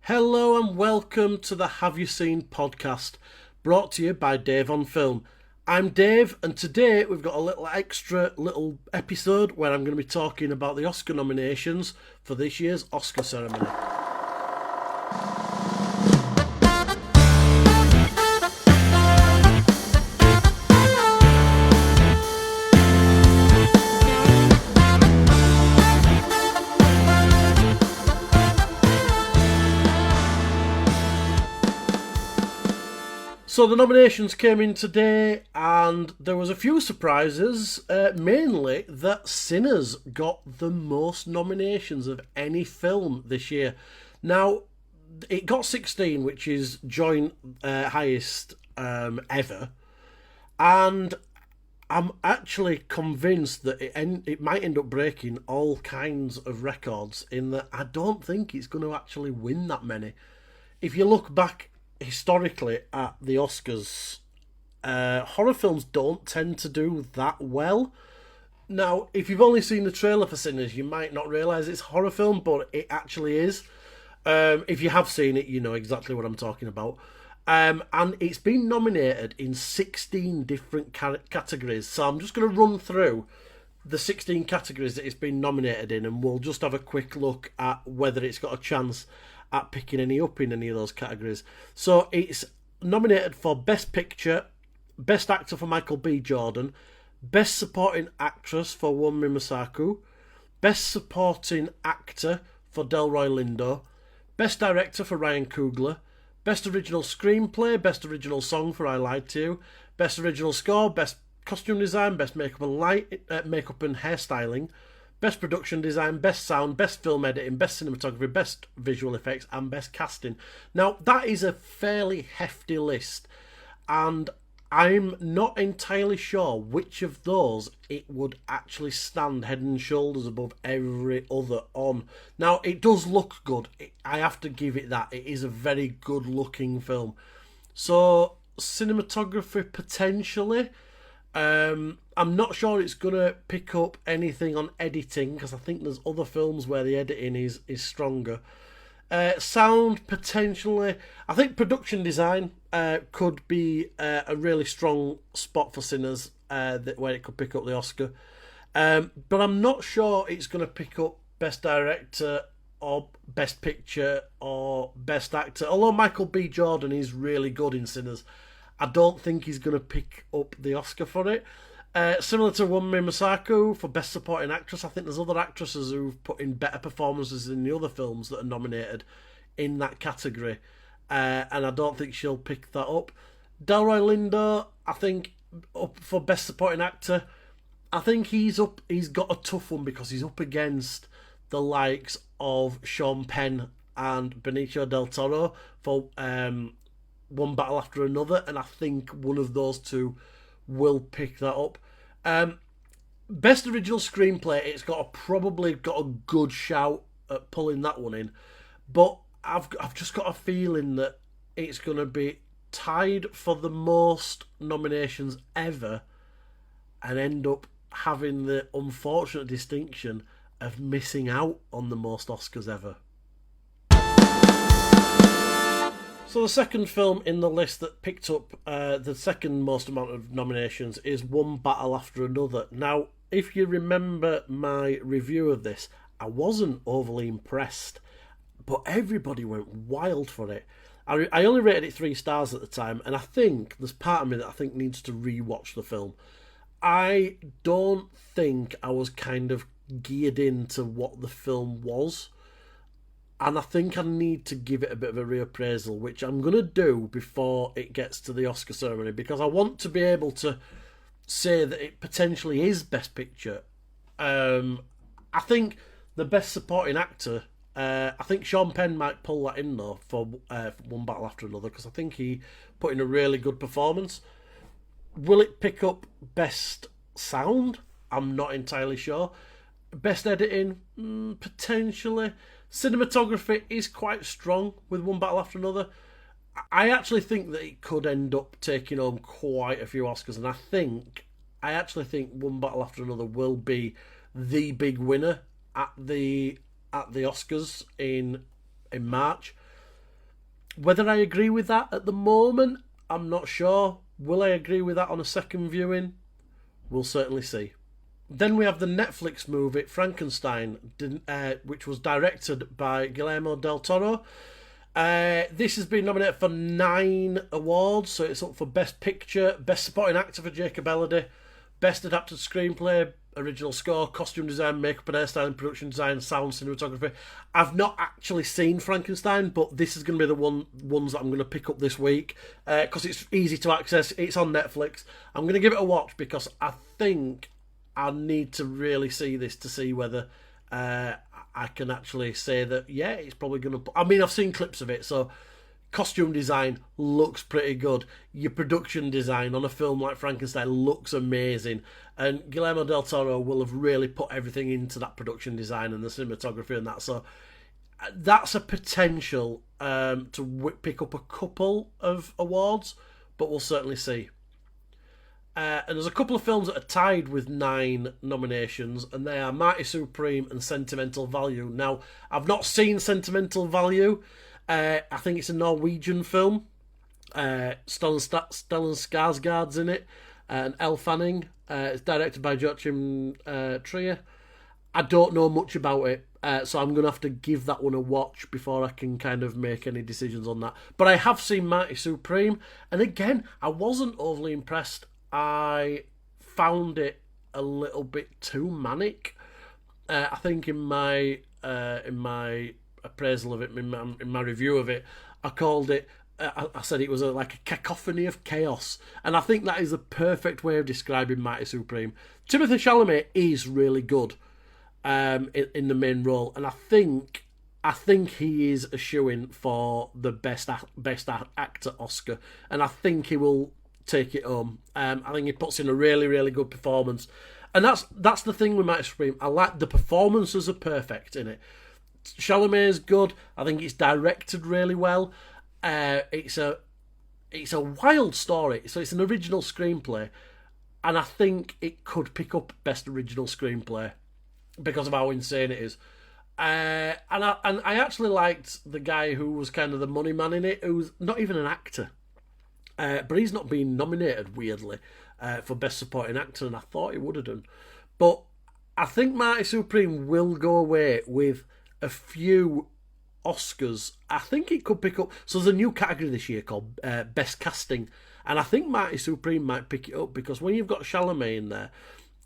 Hello and welcome to the Have You Seen podcast, brought to you by Dave on Film. I'm Dave, and today we've got a little episode where I'm going to be talking about the Oscar nominations for this year's Oscar ceremony. So the nominations came in today, and there was a few surprises. Mainly that Sinners got the most nominations of any film this year. Now, it got 16, which is joint highest ever, and I'm actually convinced that it might end up breaking all kinds of records. In that, I don't think it's going to actually win that many. If you look back historically at the Oscars, horror films don't tend to do that well. Now, if you've only seen the trailer for Sinners, you might not realise it's a horror film, but it actually is. If you have seen it, you know exactly what I'm talking about. And it's been nominated in 16 different categories. So I'm just going to run through the 16 categories that it's been nominated in, and we'll just have a quick look at whether it's got a chance at picking any up in any of those categories. So it's nominated for Best Picture, Best Actor for Michael B. Jordan, Best Supporting Actress for Wunmi Mosaku, Best Supporting Actor for Delroy Lindo, Best Director for Ryan Coogler, Best Original Screenplay, Best Original Song for I Lied to You, Best Original Score, Best Costume Design, Best Makeup and Hairstyling, Best Production Design, Best Sound, Best Film Editing, Best Cinematography, Best Visual Effects, and Best Casting. Now, that is a fairly hefty list, and I'm not entirely sure which of those it would actually stand head and shoulders above every other on. Now, it does look good. I have to give it that. It is a very good-looking film. So, cinematography, potentially. I'm not sure it's going to pick up anything on editing, because I think there's other films where the editing is stronger. Sound, potentially. I think production design could be a really strong spot for Sinners, where it could pick up the Oscar. But I'm not sure it's going to pick up Best Director or Best Picture or Best Actor. Although Michael B. Jordan is really good in Sinners, I don't think he's going to pick up the Oscar for it. Similar to Wunmi Mosaku for Best Supporting Actress, I think there's other actresses who've put in better performances in the other films that are nominated in that category, and I don't think she'll pick that up. Delroy Lindo, I think, up for Best Supporting Actor. I think he's got a tough one because he's up against the likes of Sean Penn and Benicio del Toro for One Battle After Another, and I think one of those two will pick that up. Best Original Screenplay, it's probably got a good shout at pulling that one in, but I've just got a feeling that it's going to be tied for the most nominations ever and end up having the unfortunate distinction of missing out on the most Oscars ever. So the second film in the list that picked up the second most amount of nominations is One Battle After Another. Now, if you remember my review of this, I wasn't overly impressed, but everybody went wild for it. I only rated it 3 stars at the time, and I think there's part of me that I think needs to rewatch the film. I don't think I was kind of geared into what the film was. And I think I need to give it a bit of a reappraisal, which I'm going to do before it gets to the Oscar ceremony, because I want to be able to say that it potentially is Best Picture. I think the Best Supporting Actor, I think Sean Penn might pull that in, though, for One Battle After Another, because I think he put in a really good performance. Will it pick up Best Sound? I'm not entirely sure. Best Editing? Potentially. Cinematography is quite strong with One Battle After Another. I actually think that it could end up taking home quite a few Oscars, and I actually think One Battle After Another will be the big winner at the Oscars in March. Whether I agree with that at the moment, I'm not sure. Will I agree with that on a second viewing? We'll certainly see. Then we have the Netflix movie Frankenstein, which was directed by Guillermo del Toro. This has been nominated for 9 awards, so it's up for Best Picture, Best Supporting Actor for Jacob Elordi, Best Adapted Screenplay, Original Score, Costume Design, Makeup and Hairstyling, Production Design, Sound, Cinematography. I've not actually seen Frankenstein, but this is going to be the ones that I'm going to pick up this week because it's easy to access. It's on Netflix. I'm going to give it a watch because I think I need to really see this to see whether I can actually say that, yeah, it's probably going to... I mean, I've seen clips of it, so costume design looks pretty good. Your production design on a film like Frankenstein looks amazing. And Guillermo del Toro will have really put everything into that production design and the cinematography and that. So that's a potential to pick up a couple of awards, but we'll certainly see. And there's a couple of films that are tied with 9 nominations, and they are Mighty Supreme and Sentimental Value. Now, I've not seen Sentimental Value. I think it's a Norwegian film. Stellan Skarsgård's in it, and Elle Fanning. It's directed by Joachim Trier. I don't know much about it, so I'm going to have to give that one a watch before I can kind of make any decisions on that. But I have seen Mighty Supreme, and again, I wasn't overly impressed. I found it a little bit too manic. I think in my appraisal of it, in my review of it, I called it. I said it was like a cacophony of chaos, and I think that is the perfect way of describing Mighty Supreme. Timothée Chalamet is really good in the main role, and I think he is a shoo-in for the best actor Oscar, and I think he will take it home. I think he puts in a really, really good performance, and that's the thing with Mighty Supreme. I like the performances are perfect in it. Chalamet is good. I think it's directed really well. It's a wild story, so it's an original screenplay, and I think it could pick up Best Original Screenplay because of how insane it is. And I actually liked the guy who was kind of the money man in it, who's not even an actor. But he's not been nominated, weirdly, for Best Supporting Actor, and I thought he would have done. But I think Mighty Supreme will go away with a few Oscars. I think it could pick up... So there's a new category this year called Best Casting, and I think Mighty Supreme might pick it up, because when you've got Chalamet in there,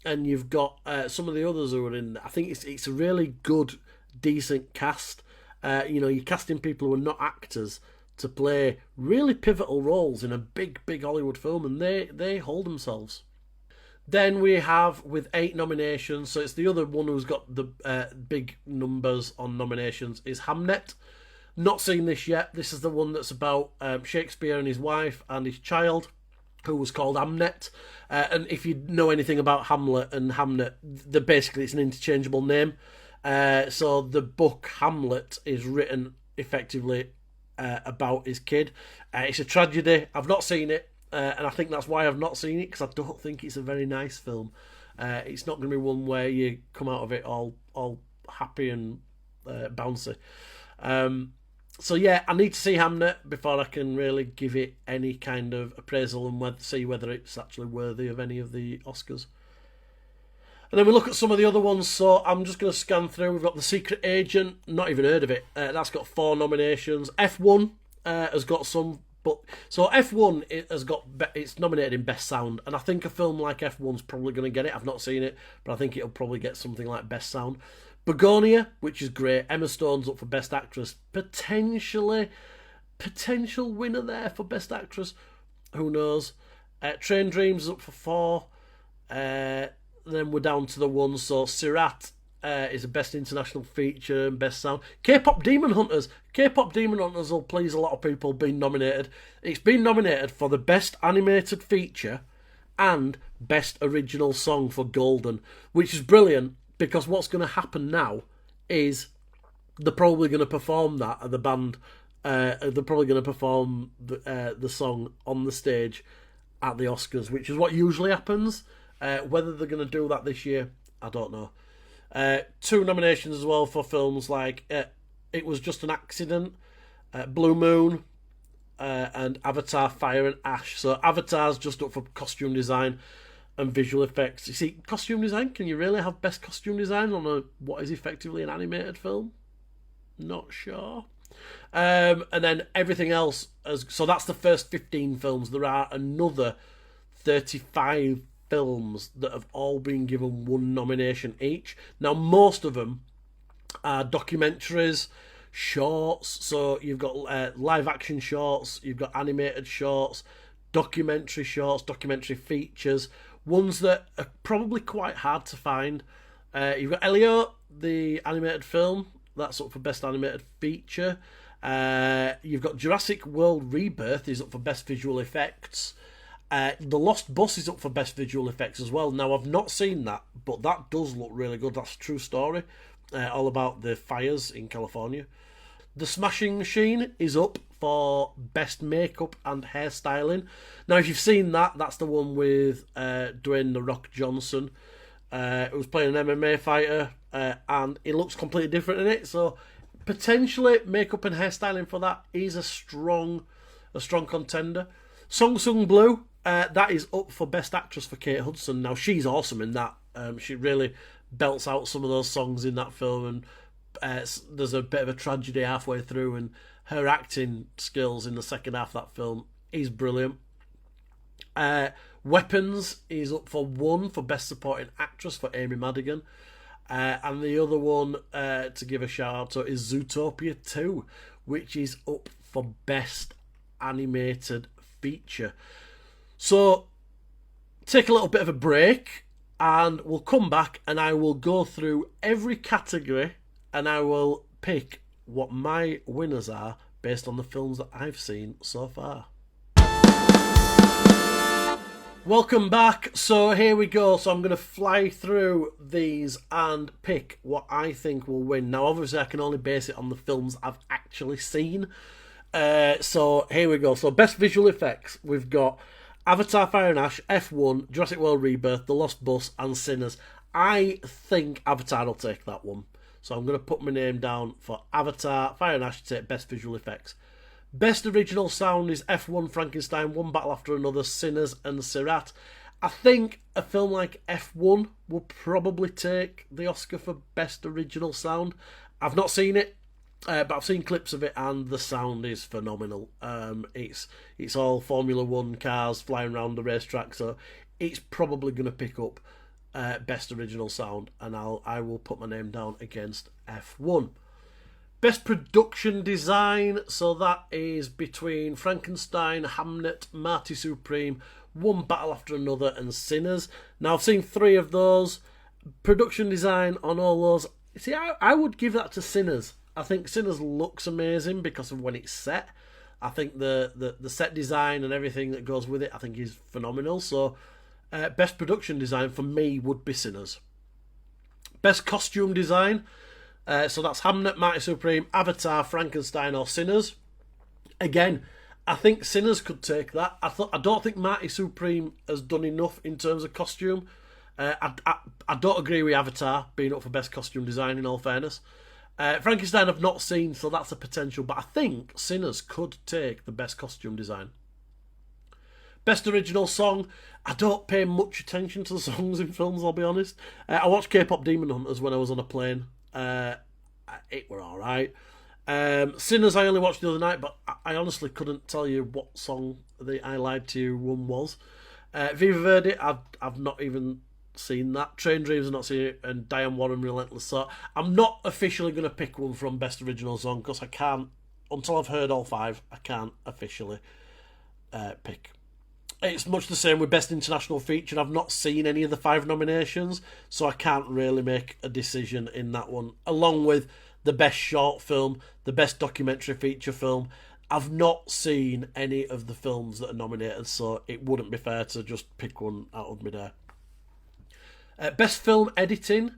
and you've got some of the others who are in there, I think it's a really good, decent cast. You're casting people who are not actors to play really pivotal roles in a big, big Hollywood film, and they hold themselves. Then we have, with 8 nominations, so it's the other one who's got the big numbers on nominations, is Hamnet. Not seen this yet. This is the one that's about Shakespeare and his wife and his child, who was called Hamnet. And if you know anything about Hamlet and Hamnet, basically it's an interchangeable name. So the book Hamlet is written effectively about his kid. It's a tragedy. I've not seen it, and I think that's why I've not seen it, because I don't think it's a very nice film. It's not going to be one where you come out of it all happy and bouncy. So yeah, I need to see Hamnet before I can really give it any kind of appraisal and see whether it's actually worthy of any of the Oscars. And then we look at some of the other ones, so I'm just going to scan through. We've got The Secret Agent, not even heard of it. That's got 4 nominations. F1 has got some, but so F1 it's nominated in Best Sound, and I think a film like F1's probably going to get it. I've not seen it, but I think it'll probably get something like Best Sound. Begonia, which is great. Emma Stone's up for Best Actress. Potential winner there for Best Actress. Who knows? Train Dreams is up for 4. Then we're down to the ones. So Sirat is a Best International Feature and Best Sound. K-Pop Demon Hunters. K-Pop Demon Hunters will please a lot of people being nominated. It's been nominated for the Best Animated Feature and Best Original Song for Golden, which is brilliant, because what's going to happen now is they're probably going to perform that at the band. They're probably going to perform the song on the stage at the Oscars, which is what usually happens. Whether they're going to do that this year, I don't know. 2 nominations as well for films like It Was Just an Accident, Blue Moon, and Avatar: Fire and Ash. So Avatar's just up for costume design and visual effects. You see, costume design, can you really have best costume design on what is effectively an animated film? Not sure. And then everything else, so that's the first 15 films. There are another 35 films that have all been given one nomination each. Now, most of them are documentaries, shorts. So you've got live action shorts, you've got animated shorts, documentary shorts, documentary features, ones that are probably quite hard to find. You've got Elio, the animated film, that's up for best animated feature. You've got Jurassic World Rebirth is up for best visual effects. The Lost Bus is up for best visual effects as well. Now, I've not seen that, but that does look really good. That's a true story, all about the fires in California. The Smashing Machine is up for best makeup and hairstyling. Now, if you've seen that, that's the one with Dwayne "The Rock" Johnson, who's playing an MMA fighter, and he looks completely different in it. So potentially makeup and hairstyling for that is a strong contender. Song Sung Blue, that is up for best actress for Kate Hudson. Now, she's awesome in that. She really belts out some of those songs in that film, and there's a bit of a tragedy halfway through, and her acting skills in the second half of that film is brilliant. Weapons is up for 1 for best supporting actress for Amy Madigan. And the other one to give a shout out to is Zootopia 2, which is up for best animated feature. So take a little bit of a break, and we'll come back and I will go through every category and I will pick what my winners are based on the films that I've seen so far. Welcome back. So here we go. So I'm going to fly through these and pick what I think will win. Now, obviously, I can only base it on the films I've actually seen. So here we go. So best visual effects, we've got Avatar: Fire and Ash, F1, Jurassic World Rebirth, The Lost Bus, and Sinners. I think Avatar will take that one. So I'm going to put my name down for Avatar: Fire and Ash to take best visual effects. Best original sound is F1, Frankenstein, One Battle After Another, Sinners, and Sirat. I think a film like F1 will probably take the Oscar for best original sound. I've not seen it, but I've seen clips of it, and the sound is phenomenal. It's all Formula One cars flying around the racetrack, so it's probably going to pick up best original sound, and I will put my name down against F1. Best production design, so that is between Frankenstein, Hamnet, Marty Supreme, One Battle After Another, and Sinners. Now, I've seen 3 of those. Production design on all those. See, I would give that to Sinners. I think Sinners looks amazing because of when it's set. I think the set design and everything that goes with it, I think, is phenomenal. So, best production design for me would be Sinners. Best costume design. So that's Hamnet, Marty Supreme, Avatar, Frankenstein, or Sinners. Again, I think Sinners could take that. I don't think Marty Supreme has done enough in terms of costume. I don't agree with Avatar being up for best costume design, in all fairness. Frankenstein I've not seen, so that's a potential. But I think Sinners could take the best costume design. Best original song. I don't pay much attention to the songs in films, I'll be honest. I watched K-Pop Demon Hunters when I was on a plane. It were alright. Sinners I only watched the other night, but I honestly couldn't tell you what song the I Lied to You one was. Viva Verdi, I've not even seen that. Train Dreams I've not seen it, and Diane Warren Relentless. So I'm not officially going to pick one from best original song, because I can't, until I've heard all 5, I can't officially pick. It's much the same with Best International Feature. I've not seen any of the 5 nominations, so I can't really make a decision in that one. Along with the Best Short Film, the Best Documentary Feature Film. I've not seen any of the films that are nominated, so it wouldn't be fair to just pick one out of mid-air. Best Film Editing.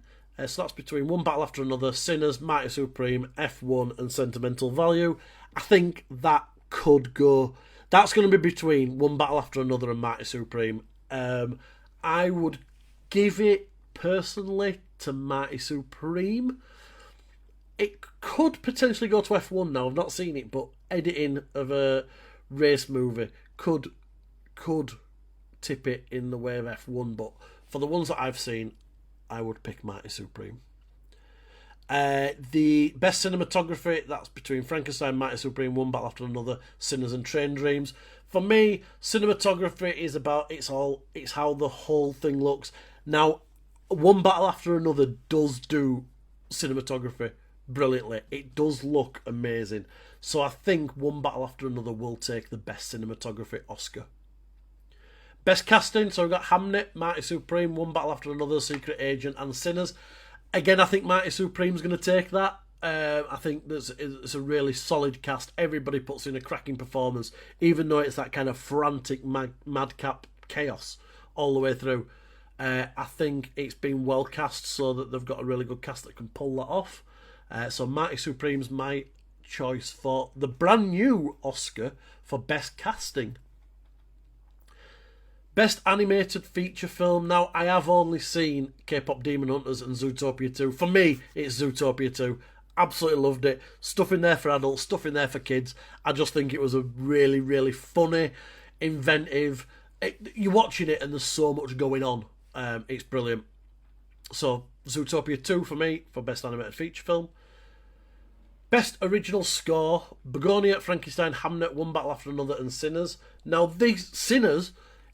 So that's between One Battle After Another, Sinners, Marty Supreme, F1, and Sentimental Value. I think that could go... That's going to be between One Battle After Another and Marty Supreme. I would give it, personally, to Marty Supreme. It could potentially go to F1 now. I've not seen it, but editing of a race movie could tip it in the way of F1, but for the ones that I've seen, I would pick Mighty Supreme. The best cinematography, that's between Frankenstein, Mighty Supreme, One Battle After Another, Sinners and Train Dreams. For me, cinematography is about it's how the whole thing looks. Now, One Battle After Another does do cinematography brilliantly. It does look amazing. So I think One Battle After Another will take the best cinematography Oscar. Best casting, so we've got Hamnet, Mighty Supreme, One Battle After Another, Secret Agent, and Sinners. Again, I think Mighty Supreme's going to take that. I think it's a really solid cast. Everybody puts in a cracking performance, even though it's that kind of frantic madcap chaos all the way through. I think it's been well cast so that they've got a really good cast that can pull that off. So Mighty Supreme's my choice for the brand new Oscar for Best Casting. Best Animated Feature Film. Now, I have only seen K-Pop Demon Hunters and Zootopia 2. For me, it's Zootopia 2. Absolutely loved it. Stuff in there for adults, stuff in there for kids. I just think it was a really, really funny, inventive... You're watching it and there's so much going on. It's brilliant. So, Zootopia 2 for me, for Best Animated Feature Film. Best Original Score. Begonia, Frankenstein, Hamnet, One Battle After Another, and Sinners. Now, these Sinners...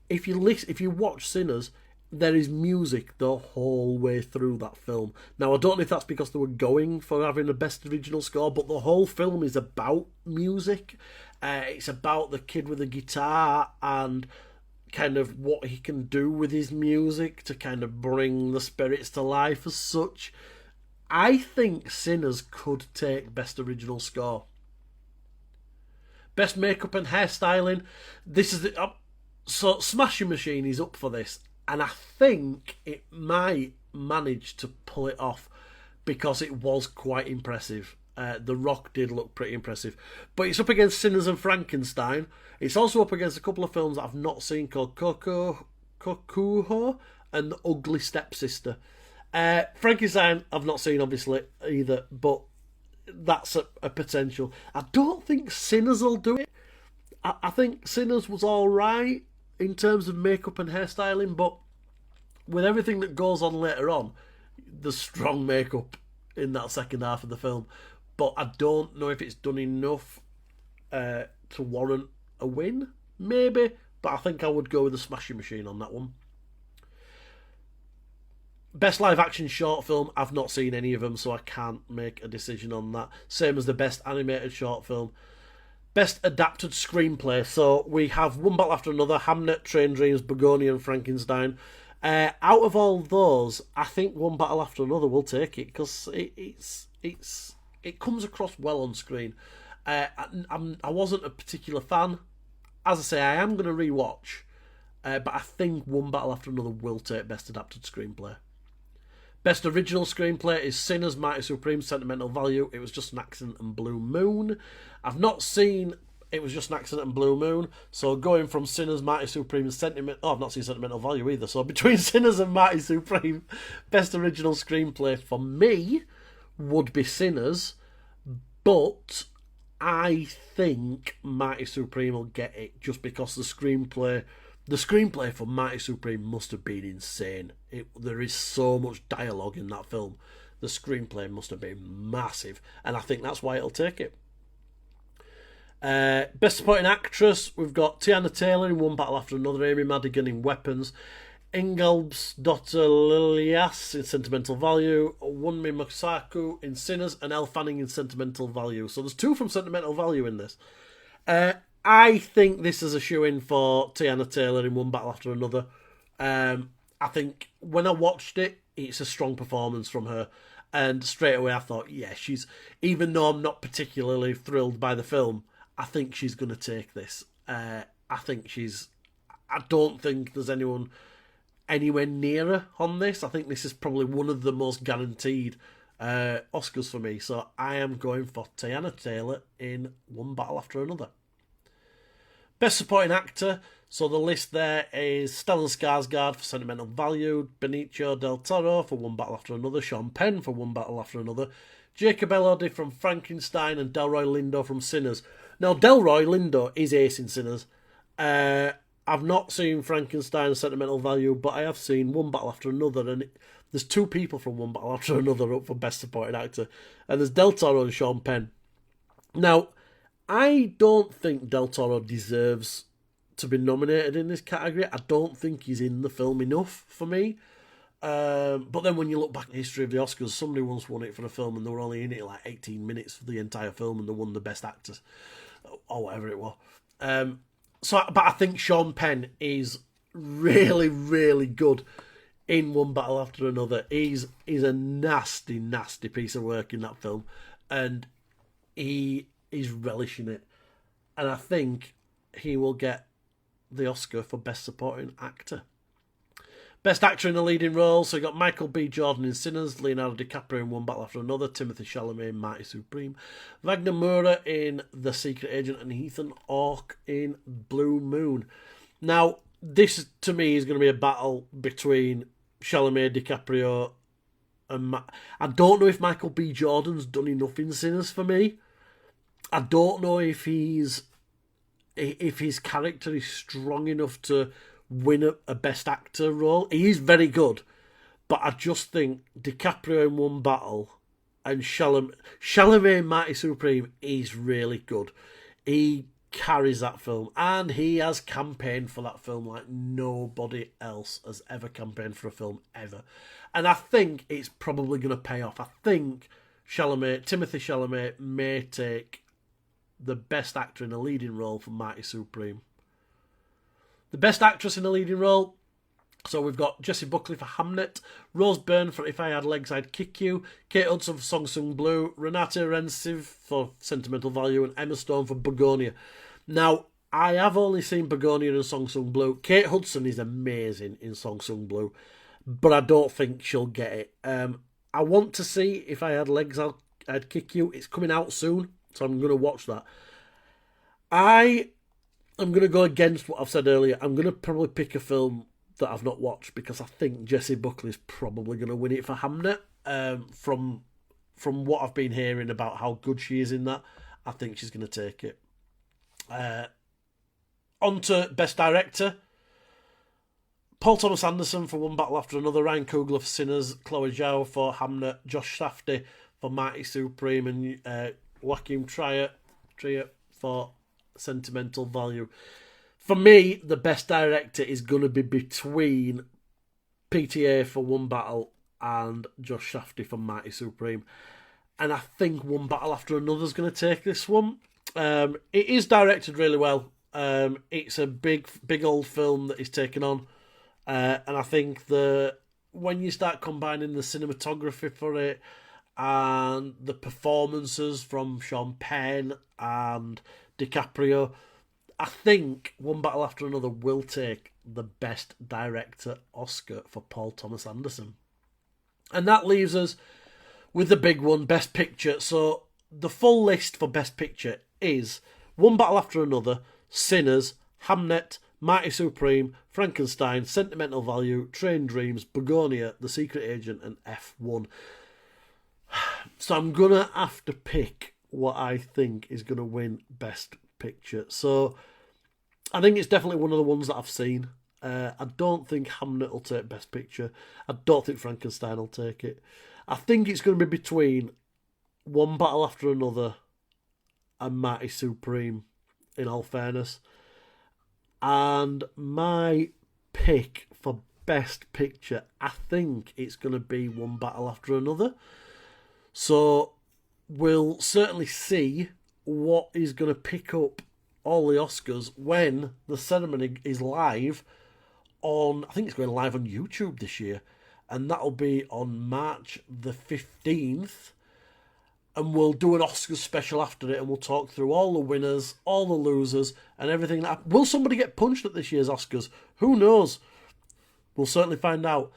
If you watch Sinners, there is music the whole way through that film. Now, I don't know if that's because they were going for having the best original score, but the whole film is about music. It's about the kid with the guitar and kind of what he can do with his music to kind of bring the spirits to life as such. I think Sinners could take best original score. Best makeup and hairstyling. This is the... So, Smashing Machine is up for this, and I think it might manage to pull it off because it was quite impressive. The Rock did look pretty impressive. But it's up against Sinners and Frankenstein. It's also up against a couple of films that I've not seen called Kokuho and The Ugly Stepsister. Frankenstein I've not seen, obviously, either, but that's a potential. I don't think Sinners will do it. I think Sinners was alright in terms of makeup and hairstyling, but with everything that goes on later on, there's strong makeup in that second half of the film. But I don't know if it's done enough to warrant a win, maybe, but I think I would go with the Smashing Machine on that one. Best live action short film, I've not seen any of them, so I can't make a decision on that. Same as the best animated short film. Best adapted screenplay. So we have One Battle After Another, Hamnet, Train Dreams, Begonia, and Frankenstein. Out of all those, I think One Battle After Another will take it because it comes across well on screen. I wasn't a particular fan. As I say, I am going to rewatch, but I think One Battle After Another will take best adapted screenplay. Best original screenplay is Sinners, Mighty Supreme, Sentimental Value, It Was Just an Accident, and Blue Moon. I've not seen It Was Just an Accident and Blue Moon, so going from Sinners, Mighty Supreme, and I've not seen Sentimental Value either, so between Sinners and Mighty Supreme, best original screenplay for me would be Sinners, but I think Mighty Supreme will get it just because the screenplay for Mighty Supreme must have been insane. There is so much dialogue in that film. The screenplay must have been massive, and I think that's why it'll take it. Best Supporting Actress, we've got Tiana Taylor in One Battle After Another, Amy Madigan in Weapons, Ingalbsdottir Lilias in Sentimental Value, Wunmi Mosaku in Sinners, and Elle Fanning in Sentimental Value. So there's two from Sentimental Value in this. I think this is a shoe-in for Tiana Taylor in One Battle After Another. I think when I watched it, it's a strong performance from her. And straight away I thought, yeah, even though I'm not particularly thrilled by the film, I think she's going to take this. I don't think there's anyone anywhere near her on this. I think this is probably one of the most guaranteed Oscars for me. So I am going for Tiana Taylor in One Battle After Another. Best Supporting Actor, so the list there is Stellan Skarsgård for Sentimental Value, Benicio del Toro for One Battle After Another, Sean Penn for One Battle After Another, Jacob Elordi from Frankenstein and Delroy Lindo from Sinners. Now, Delroy Lindo is ace in Sinners. I've not seen Frankenstein Sentimental Value, but I have seen One Battle After Another, and there's two people from One Battle After Another up for Best Supporting Actor, and there's Del Toro and Sean Penn. Now, I don't think Del Toro deserves to be nominated in this category. I don't think he's in the film enough for me. But then when you look back in the history of the Oscars, somebody once won it for a film and they were only in it like 18 minutes for the entire film and they won the Best Actor or whatever it was. But I think Sean Penn is really, really good in One Battle After Another. He's a nasty, nasty piece of work in that film, and he is relishing it. And I think he will get the Oscar for Best Supporting Actor. Best Actor in a Leading Role, so you got Michael B. Jordan in Sinners, Leonardo DiCaprio in One Battle After Another, Timothée Chalamet in Mighty Supreme, Wagner Moura in The Secret Agent, and Ethan Hawke in Blue Moon. Now, this to me is going to be a battle between Chalamet, DiCaprio, and I don't know if Michael B. Jordan's done enough in Sinners for me. I don't know if his character is strong enough to win a Best Actor role. He is very good, but I just think DiCaprio in One Battle and Chalamet in Mighty Supreme is really good. He carries that film, and he has campaigned for that film like nobody else has ever campaigned for a film ever. And I think it's probably going to pay off. I think Timothée Chalamet may take the Best Actor in a Leading Role for Mighty Supreme. The Best Actress in a Leading Role, so we've got Jessie Buckley for Hamnet, Rose Byrne for If I Had Legs I'd Kick You, Kate Hudson for Song Sung Blue, Renate Reinsve for Sentimental Value, and Emma Stone for Begonia. Now, I have only seen Begonia and Song Sung Blue. Kate Hudson is amazing in Song Sung Blue, but I don't think she'll get it. I want to see If I Had Legs I'd Kick You. It's coming out soon, so I'm going to watch that. I'm going to go against what I've said earlier. I'm going to probably pick a film that I've not watched because I think Jessie Buckley's probably going to win it for Hamnet. From what I've been hearing about how good she is in that, I think she's going to take it. On to Best Director. Paul Thomas Anderson for One Battle After Another, Ryan Coogler for Sinners, Chloe Zhao for Hamnet, Josh Safdie for Mighty Supreme, and Joachim Trier for Sentimental Value. For me, the Best Director is going to be between PTA for One Battle and Josh Safdie for Mighty Supreme. And I think One Battle After Another is going to take this one. It is directed really well. It's a big old film that he's taken on. And I think when you start combining the cinematography for it and the performances from Sean Penn and DiCaprio, I think One Battle After Another will take the Best Director Oscar for Paul Thomas Anderson. And that leaves us with the big one, Best Picture. So the full list for Best Picture is One Battle After Another, Sinners, Hamnet, Mighty Supreme, Frankenstein, Sentimental Value, Train Dreams, Begonia, The Secret Agent, and F1. So I'm going to have to pick what I think is going to win Best Picture. So I think it's definitely one of the ones that I've seen. I don't think Hamnet will take Best Picture. I don't think Frankenstein will take it. I think it's going to be between One Battle After Another and Mighty Supreme, in all fairness. And my pick for Best Picture, I think it's going to be One Battle After Another. So we'll certainly see what is going to pick up all the Oscars when the ceremony is live on, I think it's going live on YouTube this year, and that'll be on March the 15th, and we'll do an Oscars special after it, and we'll talk through all the winners, all the losers, and everything. Will somebody get punched at this year's Oscars? Who knows? We'll certainly find out.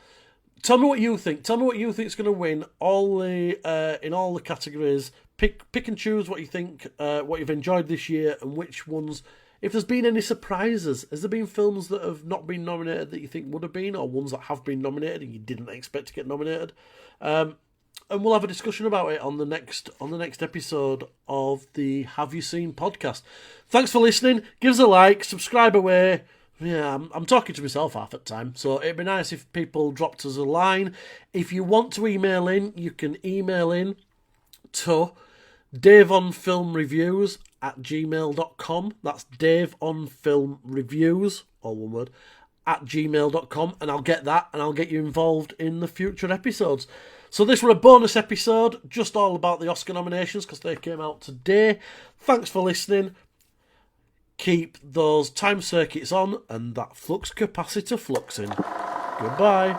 Tell me what you think. Tell me what you think is going to win in all the categories. Pick and choose what you think, what you've enjoyed this year, and which ones. If there's been any surprises, has there been films that have not been nominated that you think would have been, or ones that have been nominated and you didn't expect to get nominated? and we'll have a discussion about it on the next episode of the Have You Seen podcast. Thanks for listening. Give us a like, subscribe away. Yeah, I'm talking to myself half at the time, so it'd be nice if people dropped us a line. If you want to email in, you can email in to daveonfilmreviews@gmail.com. That's daveonfilmreviews, all one word, @gmail.com, and I'll get that, and I'll get you involved in the future episodes. So this was a bonus episode, just all about the Oscar nominations, because they came out today. Thanks for listening. Keep those time circuits on and that flux capacitor fluxing. Goodbye.